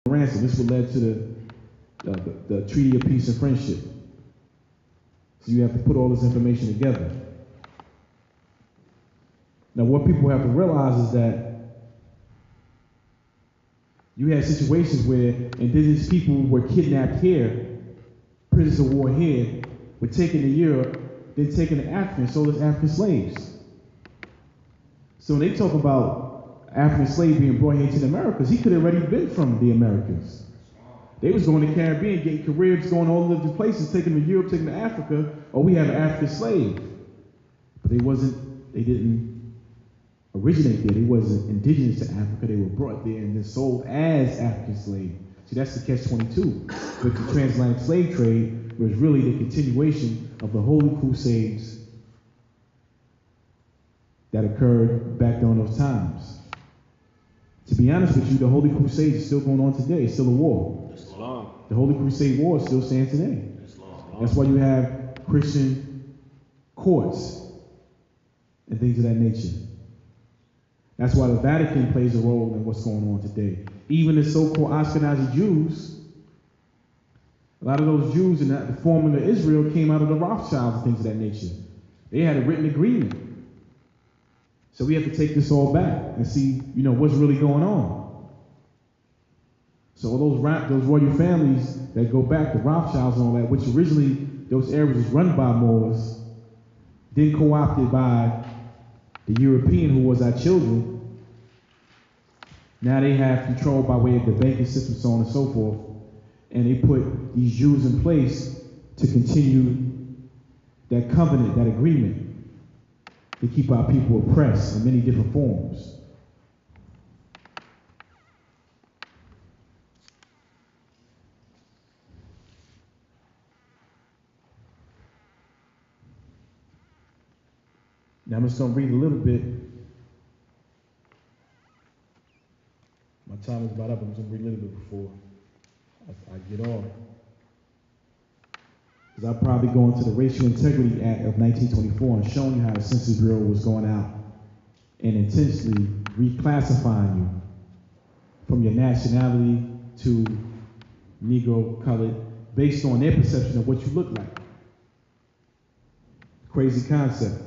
ransom. This what led to the Treaty of Peace and Friendship. So you have to put all this information together. Now, what people have to realize is that you had situations where indigenous people were kidnapped here, prisoners of war here, were taken to Europe, then taken to Africa and sold as African slaves. So when they talk about African slaves being brought here to the Americas, he could have already been from the Americas. They was going to the Caribbean, getting Caribs, going all over the places, taking them to Europe, taking them to Africa, or we have an African slave. But they didn't originate there. They wasn't indigenous to Africa. They were brought there and then sold as African slaves. See, that's the catch-22. With the transatlantic slave trade was really the continuation of the Holy Crusades that occurred back during those times. To be honest with you, the Holy Crusades is still going on today. It's still a war. The Holy Crusade War still stands today. That's why you have Christian courts and things of that nature. That's why the Vatican plays a role in what's going on today. Even the so-called Ashkenazi Jews, a lot of those Jews in the forming of Israel came out of the Rothschilds and things of that nature. They had a written agreement. So we have to take this all back and see, what's really going on. So those royal families that go back, the Rothschilds and all that, which originally those areas was run by Moors, then co-opted by the European who was our children. Now they have control by way of the banking system, so on and so forth. And they put these Jews in place to continue that covenant, that agreement, to keep our people oppressed in many different forms. Now I'm just going to read a little bit. My time is about up. I'm just going to read a little bit before I get off. Because I'll probably go into the Racial Integrity Act of 1924 and showing you how the Census Bureau was going out and intentionally reclassifying you from your nationality to Negro, colored, based on their perception of what you look like. Crazy concept.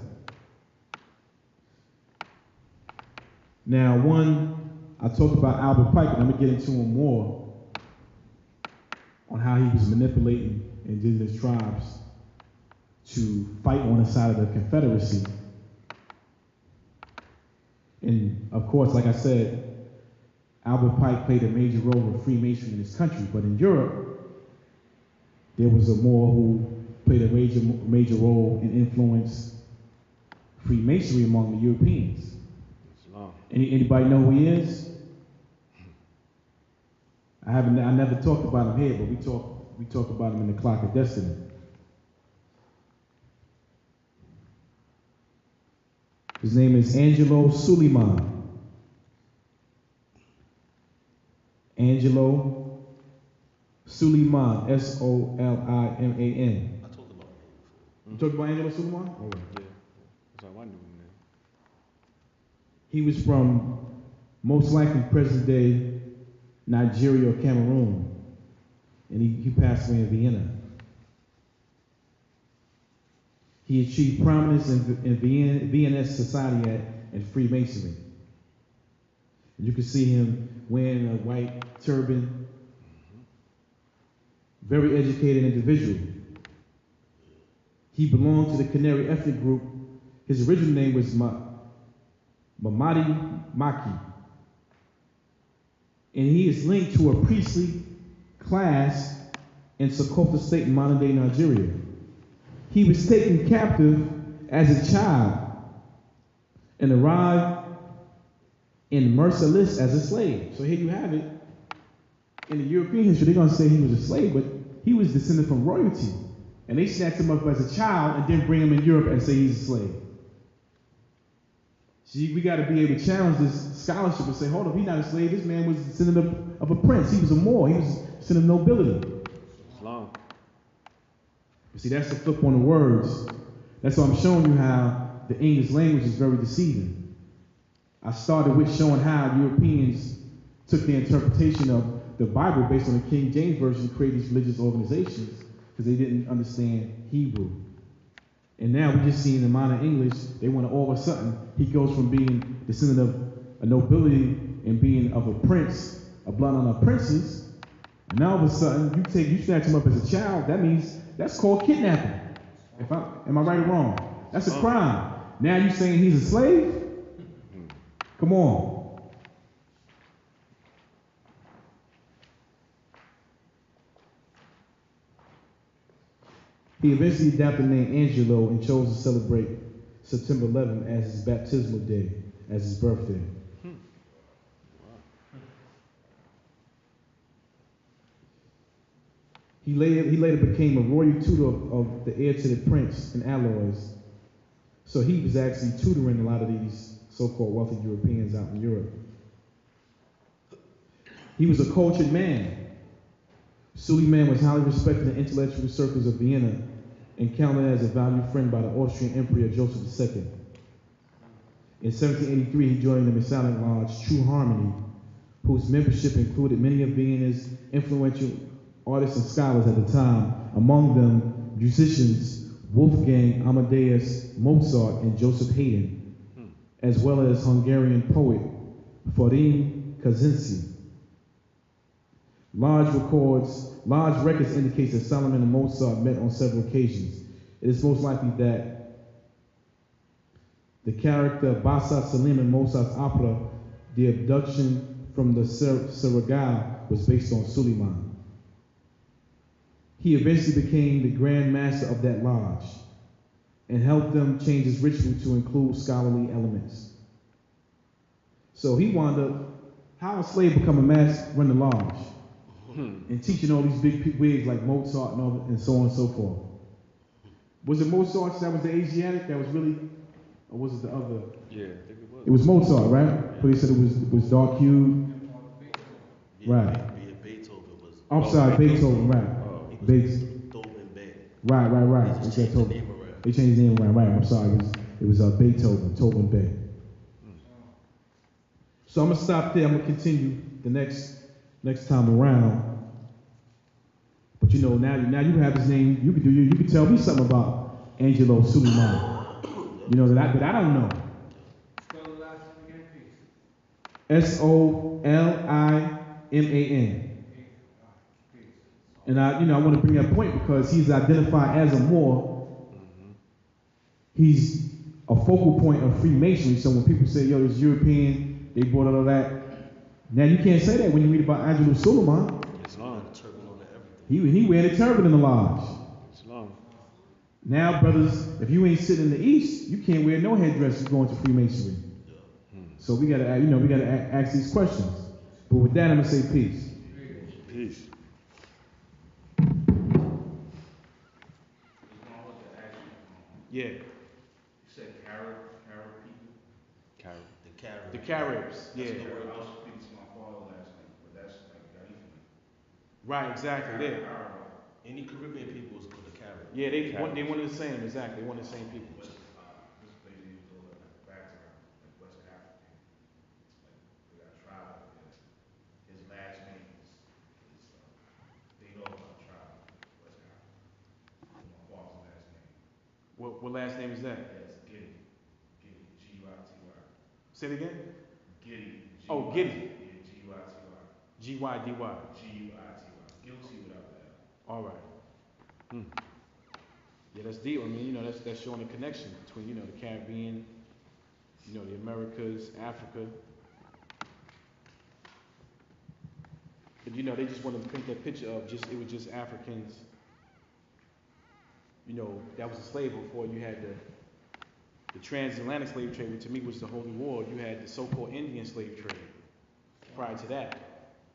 Now, I talked about Albert Pike, and I'm going to get into him more on how he was manipulating indigenous tribes to fight on the side of the Confederacy. And of course, like I said, Albert Pike played a major role in Freemasonry in this country, but in Europe, there was a Moor who played a major role and influenced Freemasonry among the Europeans. Anybody know who he is? I never talked about him here, but we talk about him in the Clock of Destiny. His name is Angelo Suleiman. Angelo Suleiman, S-O-L-I-M-A-N. I talked about him. You talked about Angelo Suleiman? Oh, yeah. That's how I knew him. He was from most likely present-day Nigeria or Cameroon, and he passed away in Vienna. He achieved prominence in Viennese society and Freemasonry. And you can see him wearing a white turban, very educated individual. He belonged to the Canary ethnic group. His original name was Mamadi Maki. And he is linked to a priestly class in Sokoto State in modern-day Nigeria. He was taken captive as a child and arrived in Merciless as a slave. So here you have it. In the European history, they're going to say he was a slave, but he was descended from royalty. And they snatched him up as a child and then bring him in Europe and say he's a slave. See, we got to be able to challenge this scholarship and say, hold up, he's not a slave. This man was descendant of a prince. He was a Moor. He was descendant of nobility. Islam. You see, that's the flip on the words. That's why I'm showing you how the English language is very deceiving. I started with showing how Europeans took their interpretation of the Bible based on the King James Version to create these religious organizations because they didn't understand Hebrew. And now we just see in the modern English, they want to all of a sudden, he goes from being descendant of a nobility and being of a prince, a bloodline of princes, and now all of a sudden you snatch him up as a child, that means that's called kidnapping. Am I right or wrong? That's a crime. Now you saying he's a slave? Come on. He eventually adopted the name Angelo and chose to celebrate September 11th as his baptismal day, as his birthday. He later became a royal tutor of the heir to the prince in Alloys. So he was actually tutoring a lot of these so-called wealthy Europeans out in Europe. He was a cultured man. Suleiman was highly respected in intellectual circles of Vienna and counted as a valued friend by the Austrian Emperor Joseph II. In 1783, he joined the Masonic Lodge True Harmony, whose membership included many of Vienna's influential artists and scholars at the time, among them musicians Wolfgang Amadeus Mozart and Joseph Haydn, as well as Hungarian poet Ferenc Kaczynski. Lodge records indicates that Solomon and Mozart met on several occasions. It is most likely that the character Bassa Salim in Mozart's opera, The Abduction from the Seraglio, was based on Suleiman. He eventually became the Grand Master of that lodge and helped them change his ritual to include scholarly elements. So he wound up, how a slave become a master, run the lodge, and teaching all these big wigs like Mozart and so on and so forth. Was it Mozart that was the Asiatic that was really, or was it the other? Yeah, I think it was. It was Mozart, right? But he said it was dark hued. Right. Beethoven was. I'm sorry, Beethoven, right. Beethoven Bay. Right. They just changed the name around. They changed the name around, right. I'm sorry. It was Beethoven, Tobin Bay. So I'm gonna stop there. I'm gonna continue the next time around. But you know, now you have his name. You can tell me something about Angelo Suleiman. You know that I don't know. Spell the last name again, please. Soliman. And I want to bring that point because he's identified as a Moor. He's a focal point of Freemasonry. So when people say, yo, this European, they brought all of that. Now you can't say that when you read about Angelo Suleiman. Islam. He wearing a turban in the lodge. Islam. Now, brothers, if you ain't sitting in the East, you can't wear no headdresses going to Freemasonry. So we gotta ask these questions. But with that, I'm gonna say peace. Peace. Yeah. You said Carib people? Carib. The The Caribs. Yeah. I was speaking to my father last night, but that's like Galician. Right. Exactly. There. Any Caribbean people is called the Carib. Yeah. They one of the same. Exactly. They one of the same people. This lady was all like background, like West African. Like they got a tribe up there. His last name is they know about tribe, West Africa. My father's last name. What last name is that? Yes, Giddy. G-U-I-T-Y. Say it again. Giddy. Oh, Giddy. Yeah, G-U-I-T-Y. G-Y-D-Y. G-U-I-T-Y. Guilty without the L. All right. Yeah, that's deep. I mean, that's showing a connection between, the Caribbean, the Americas, Africa. But, they just want to paint that picture of it was just Africans, that was a slave before you had the transatlantic slave trade, which to me was the Holy War. You had the so-called Indian slave trade prior to that.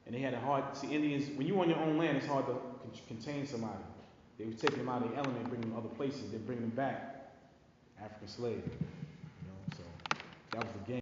And they had Indians, when you're on your own land, it's hard to contain somebody. They were taking them out of the element, bringing them other places, then bringing them back, African slave. So that was the game.